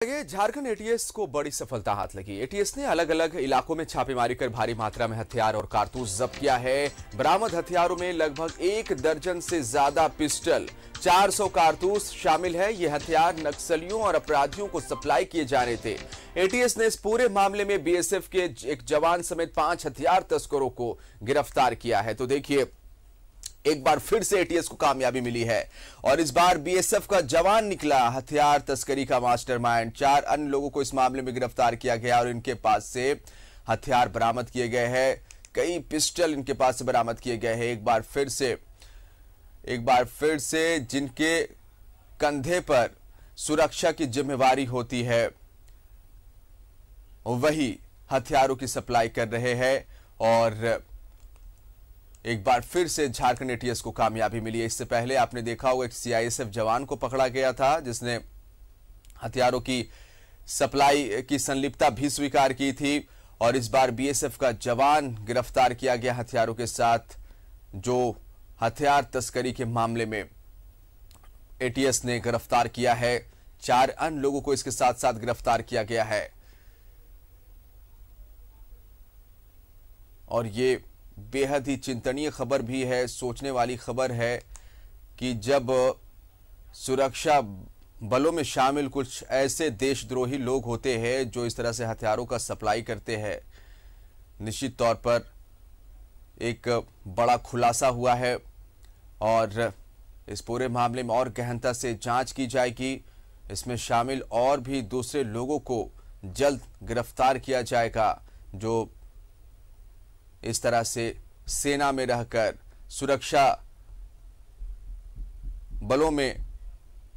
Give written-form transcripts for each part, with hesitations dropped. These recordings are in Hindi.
झारखंड एटीएस को बड़ी सफलता हाथ लगी। एटीएस ने अलग अलग इलाकों में छापेमारी कर भारी मात्रा में हथियार और कारतूस जब्त किया है। बरामद हथियारों में लगभग 1 दर्जन से ज्यादा पिस्टल, 400 कारतूस शामिल है। ये हथियार नक्सलियों और अपराधियों को सप्लाई किए जा रहे थे। एटीएस ने इस पूरे मामले में बीएसएफ के एक जवान समेत 5 हथियार तस्करों को गिरफ्तार किया है। तो देखिए, एक बार फिर से एटीएस को कामयाबी मिली है और इस बार बीएसएफ का जवान निकला हथियार तस्करी का मास्टरमाइंड। 4 अन्य लोगों को इस मामले में गिरफ्तार किया गया और इनके पास से हथियार बरामद किए गए हैं। कई पिस्टल इनके पास से बरामद किए गए हैं। एक बार फिर से जिनके कंधे पर सुरक्षा की जिम्मेवारी होती है वही हथियारों की सप्लाई कर रहे हैं और एक बार फिर से झारखंड एटीएस को कामयाबी मिली है। इससे पहले आपने देखा होगा एक सीआईएसएफ जवान को पकड़ा गया था जिसने हथियारों की सप्लाई की संलिप्तता भी स्वीकार की थी और इस बार बीएसएफ का जवान गिरफ्तार किया गया हथियारों के साथ, जो हथियार तस्करी के मामले में एटीएस ने गिरफ्तार किया है। 4 अन्य लोगों को इसके साथ साथ गिरफ्तार किया गया है और ये बेहद ही चिंतनीय खबर भी है, सोचने वाली खबर है कि जब सुरक्षा बलों में शामिल कुछ ऐसे देशद्रोही लोग होते हैं जो इस तरह से हथियारों का सप्लाई करते हैं, निश्चित तौर पर एक बड़ा खुलासा हुआ है और इस पूरे मामले में और गहनता से जांच की जाएगी। इसमें शामिल और भी दूसरे लोगों को जल्द गिरफ्तार किया जाएगा जो इस तरह से सेना में रहकर सुरक्षा बलों में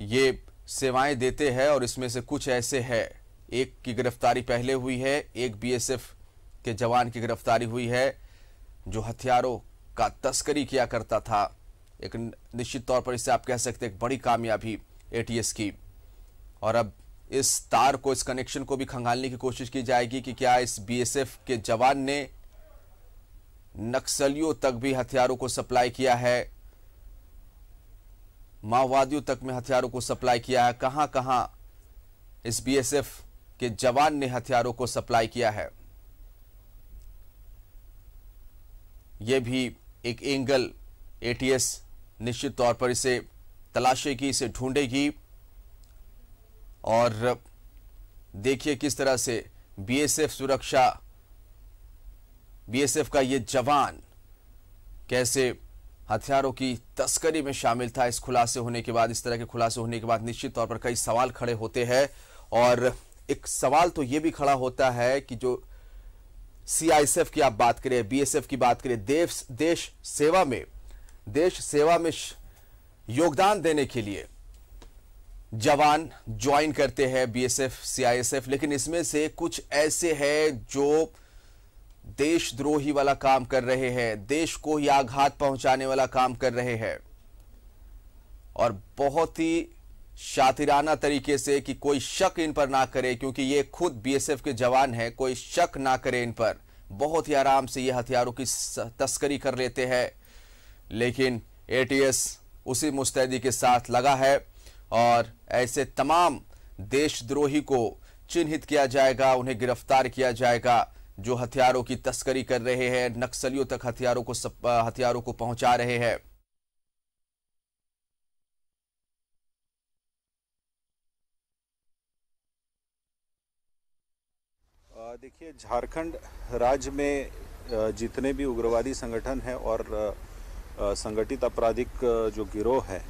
ये सेवाएं देते हैं और इसमें से कुछ ऐसे हैं। एक की गिरफ्तारी पहले हुई है, एक बीएसएफ के जवान की गिरफ्तारी हुई है जो हथियारों का तस्करी किया करता था। एक निश्चित तौर पर इसे आप कह सकते हैं एक बड़ी कामयाबी एटीएस की और अब इस तार को, इस कनेक्शन को भी खंगालने की कोशिश की जाएगी कि क्या इस बीएसएफ के जवान ने नक्सलियों तक भी हथियारों को सप्लाई किया है, माओवादियों तक में हथियारों को सप्लाई किया है। कहां कहां इस बीएसएफ के जवान ने हथियारों को सप्लाई किया है, यह भी एक एंगल एटीएस निश्चित तौर पर इसे तलाशेगी, इसे ढूंढेगी और देखिए किस तरह से बीएसएफ का ये जवान कैसे हथियारों की तस्करी में शामिल था। इस खुलासे होने के बाद, इस तरह के खुलासे होने के बाद निश्चित तौर पर कई सवाल खड़े होते हैं और एक सवाल तो ये भी खड़ा होता है कि जो सीआईएसएफ की आप बात करें, बीएसएफ की बात करें, देश सेवा में योगदान देने के लिए जवान ज्वाइन करते हैं बीएसएफ, सीआईएसएफ, लेकिन इसमें से कुछ ऐसे हैं जो देशद्रोही वाला काम कर रहे हैं, देश को ही आघात पहुंचाने वाला काम कर रहे हैं और बहुत ही शातिराना तरीके से कि कोई शक इन पर ना करे, क्योंकि ये खुद बीएसएफ के जवान हैं, कोई शक ना करे इन पर, बहुत ही आराम से ये हथियारों की तस्करी कर लेते हैं। लेकिन एटीएस उसी मुस्तैदी के साथ लगा है और ऐसे तमाम देशद्रोही को चिन्हित किया जाएगा, उन्हें गिरफ्तार किया जाएगा जो हथियारों की तस्करी कर रहे हैं, नक्सलियों तक हथियारों को पहुंचा रहे हैं। देखिए, झारखंड राज्य में जितने भी उग्रवादी संगठन हैं और संगठित आपराधिक जो गिरोह है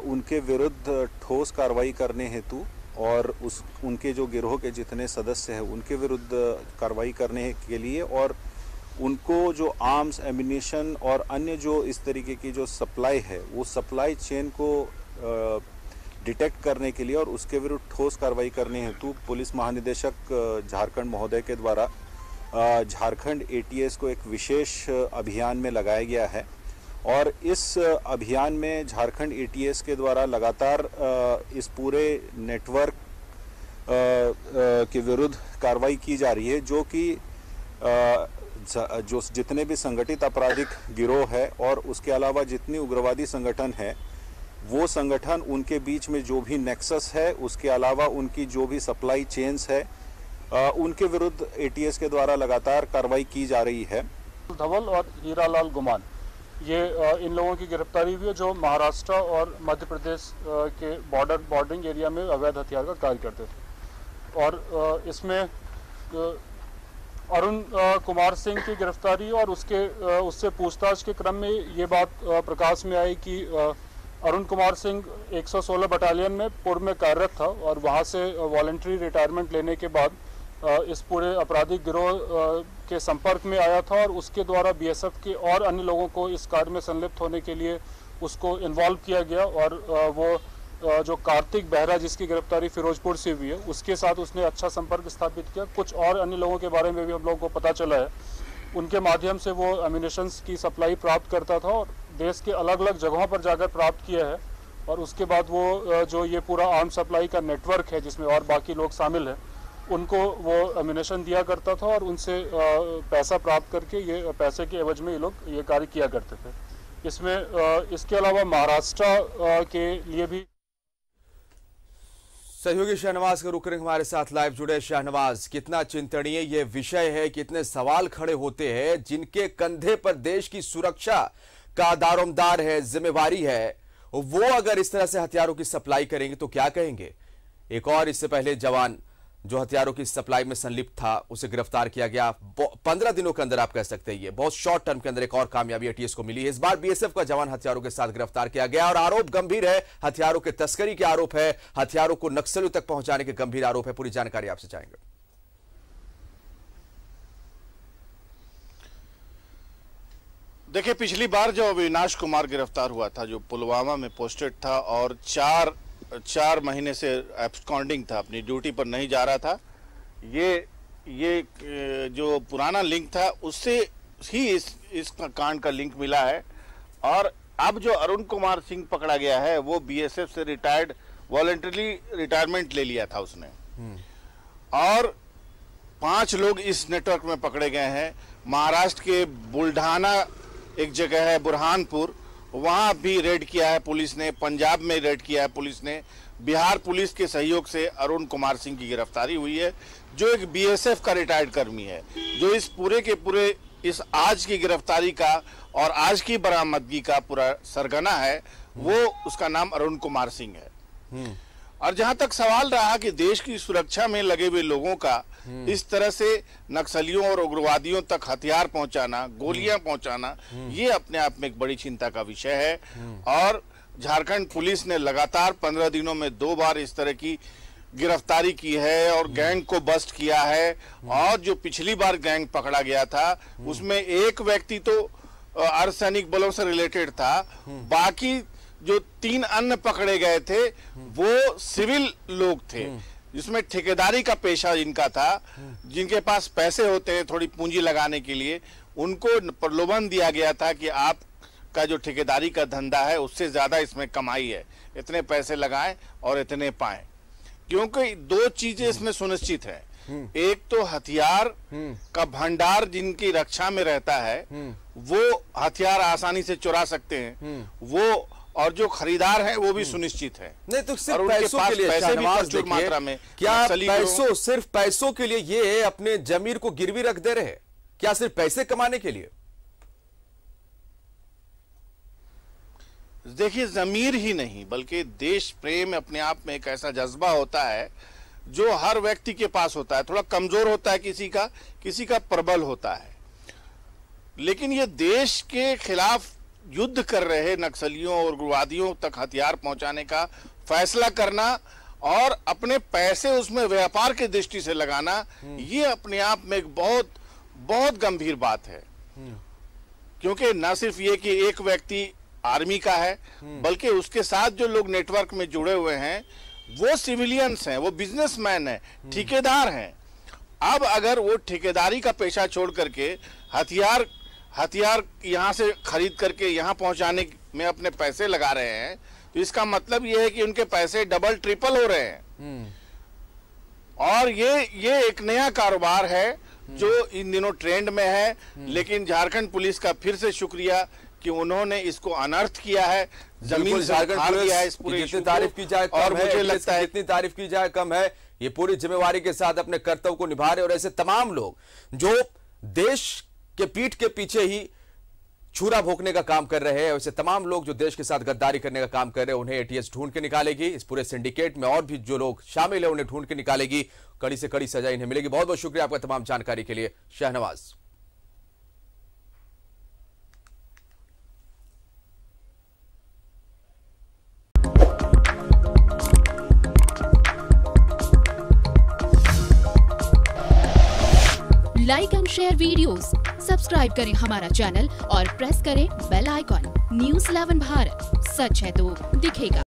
उनके विरुद्ध ठोस कार्रवाई करने हेतु और उनके जो गिरोह के जितने सदस्य हैं उनके विरुद्ध कार्रवाई करने के लिए और उनको जो आर्म्स, एम्यूनिशन और अन्य जो इस तरीके की जो सप्लाई है वो सप्लाई चेन को डिटेक्ट करने के लिए और उसके विरुद्ध ठोस कार्रवाई करने हेतु पुलिस महानिदेशक झारखंड महोदय के द्वारा झारखंड एटीएस को एक विशेष अभियान में लगाया गया है और इस अभियान में झारखंड एटीएस के द्वारा लगातार इस पूरे नेटवर्क के विरुद्ध कार्रवाई की जा रही है, जो कि जो जितने भी संगठित आपराधिक गिरोह है और उसके अलावा जितनी उग्रवादी संगठन है वो संगठन, उनके बीच में जो भी नेक्सस है, उसके अलावा उनकी जो भी सप्लाई चेन्स है, उनके विरुद्ध एटीएस के द्वारा लगातार कार्रवाई की जा रही है। धवल और हीरालाल गुमान, ये इन लोगों की गिरफ्तारी हुई है जो महाराष्ट्र और मध्य प्रदेश के बॉर्डरिंग एरिया में अवैध हथियार का कार्य करते थे। और इसमें अरुण कुमार सिंह की गिरफ्तारी और उससे पूछताछ के क्रम में ये बात प्रकाश में आई कि अरुण कुमार सिंह 116 बटालियन में पूर्व में कार्यरत था और वहाँ से वॉलंटरी रिटायरमेंट लेने के बाद इस पूरे आपराधिक गिरोह के संपर्क में आया था और उसके द्वारा बीएसएफ के और अन्य लोगों को इस कार्य में संलिप्त होने के लिए उसको इन्वॉल्व किया गया। और वो जो कार्तिक बेहरा जिसकी गिरफ्तारी फिरोजपुर से हुई है, उसके साथ उसने अच्छा संपर्क स्थापित किया। कुछ और अन्य लोगों के बारे में भी हम लोगों को पता चला है। उनके माध्यम से वो एम्यूनिशंस की सप्लाई प्राप्त करता था और देश के अलग अलग जगहों पर जाकर प्राप्त किया है। और उसके बाद वो जो ये पूरा आर्म सप्लाई का नेटवर्क है जिसमें और बाकी लोग शामिल हैं, उनको वो एम्यूनिशन दिया करता था और उनसे पैसा प्राप्त करके ये पैसे के एवज में ये लोग ये कार्य किया करते थे। इसमें इसके अलावा महाराष्ट्र के लिए भी सहयोगी शाहनवाज का रुक रहे हमारे साथ लाइव जुड़े। शाहनवाज, कितना चिंतनीय ये विषय है, कितने सवाल खड़े होते हैं जिनके कंधे पर देश की सुरक्षा का दारोमदार है, जिम्मेवारी है, वो अगर इस तरह से हथियारों की सप्लाई करेंगे तो क्या कहेंगे। एक और इससे पहले जवान जो हथियारों की सप्लाई में संलिप्त था उसे गिरफ्तार किया गया। 15 दिनों के अंदर आप कह सकते हैं ये बहुत शॉर्ट टर्म के अंदर एक और कामयाबी एटीएस को मिली है। इस बार बीएसएफ का जवान हथियारों के साथ गिरफ्तार किया गया और आरोप गंभीर है, हथियारों के तस्करी के आरोप है, हथियारों को नक्सलियों तक पहुंचाने के गंभीर आरोप है। पूरी जानकारी आपसे चाहेंगे। देखिए, पिछली बार जो अविनाश कुमार गिरफ्तार हुआ था, जो पुलवामा में पोस्टेड था और चार महीने से एब्सकॉन्डिंग था, अपनी ड्यूटी पर नहीं जा रहा था, ये जो पुराना लिंक था उससे ही इस कांड का लिंक मिला है। और अब जो अरुण कुमार सिंह पकड़ा गया है वो बीएसएफ से रिटायर्ड, वॉलंटरी रिटायरमेंट ले लिया था उसने। और 5 लोग इस नेटवर्क में पकड़े गए हैं। महाराष्ट्र के बुल्ढाना एक जगह है बुरहानपुर, वहां भी रेड किया है पुलिस ने, पंजाब में रेड किया है पुलिस ने। बिहार पुलिस के सहयोग से अरुण कुमार सिंह की गिरफ्तारी हुई है, जो एक बीएसएफ का रिटायर्ड कर्मी है। जो इस पूरे के पूरे इस आज की गिरफ्तारी का और आज की बरामदगी का पूरा सरगना है, वो उसका नाम अरुण कुमार सिंह है। और जहां तक सवाल रहा कि देश की सुरक्षा में लगे हुए लोगों का इस तरह से नक्सलियों और उग्रवादियों तक हथियार पहुंचाना, गोलियां पहुंचाना, ये अपने आप में एक बड़ी चिंता का विषय है। और झारखंड पुलिस ने लगातार 15 दिनों में 2 बार इस तरह की गिरफ्तारी की है और गैंग को बस्ट किया है। और जो पिछली बार गैंग पकड़ा गया था उसमें एक व्यक्ति तो अर्धसैनिक बलों से रिलेटेड था, बाकी जो 3 अन्य पकड़े गए थे वो सिविल लोग थे, जिसमें ठेकेदारी का पेशा जिनका था, जिनके पास पैसे होते हैं थोड़ी पूंजी लगाने के लिए, उनको प्रलोभन दिया गया था कि आपका जो ठेकेदारी का धंधा है उससे ज्यादा इसमें कमाई है, इतने पैसे लगाएं और इतने पाएं। क्योंकि 2 चीजें इसमें सुनिश्चित है, एक तो हथियार का भंडार जिनकी रक्षा में रहता है वो हथियार आसानी से चुरा सकते हैं, वो और जो खरीदार है वो भी सुनिश्चित है। नहीं तो सिर्फ पैसों के लिए पैसे भी प्रचुर मात्रा में, क्या सिर्फ पैसों के लिए ये अपने जमीर को गिरवी रख दे रहे हैं? क्या सिर्फ पैसे कमाने के लिए? देखिए, जमीर ही नहीं बल्कि देश प्रेम अपने आप में एक ऐसा जज्बा होता है जो हर व्यक्ति के पास होता है। थोड़ा कमजोर होता है किसी का प्रबल होता है, लेकिन ये देश के खिलाफ युद्ध कर रहे नक्सलियों और उग्रवादियों तक हथियार पहुंचाने का फैसला करना और अपने पैसे उसमें व्यापार की दृष्टि से लगाना, ये अपने आप में एक बहुत बहुत गंभीर बात है। क्योंकि न सिर्फ ये कि एक व्यक्ति आर्मी का है, बल्कि उसके साथ जो लोग नेटवर्क में जुड़े हुए हैं वो सिविलियंस हैं, वो बिजनेसमैन हैं, ठेकेदार हैं। अब अगर वो ठेकेदारी का पेशा छोड़ करके हथियार यहाँ से खरीद करके यहाँ पहुंचाने में अपने पैसे लगा रहे हैं, तो इसका मतलब ये है कि उनके पैसे डबल ट्रिपल हो रहे हैं। और ये एक नया कारोबार है जो इन दिनों ट्रेंड में है। लेकिन झारखंड पुलिस का फिर से शुक्रिया कि उन्होंने इसको अनर्थ किया है, जमीन से उखाड़ दिया है इस पूरे जितनी इशू को। तारीफ की जाए और कम है, मुझे लगता है जितनी तारीफ की जाए कम है। ये पूरी जिम्मेवारी के साथ अपने कर्तव्य को निभा रहे और ऐसे तमाम लोग जो देश के पीठ के पीछे ही छुरा भोंकने का काम कर रहे हैं, ऐसे तमाम लोग जो देश के साथ गद्दारी करने का काम कर रहे हैं, उन्हें एटीएस ढूंढ के निकालेगी। इस पूरे सिंडिकेट में और भी जो लोग शामिल है उन्हें ढूंढ के निकालेगी, कड़ी से कड़ी सजा इन्हें मिलेगी। बहुत बहुत शुक्रिया आपका तमाम जानकारी के लिए Shahnawaz. Like and share videos, subscribe करें हमारा चैनल और प्रेस करें बेल आइकॉन। न्यूज़ 11 भारत, सच है तो दिखेगा।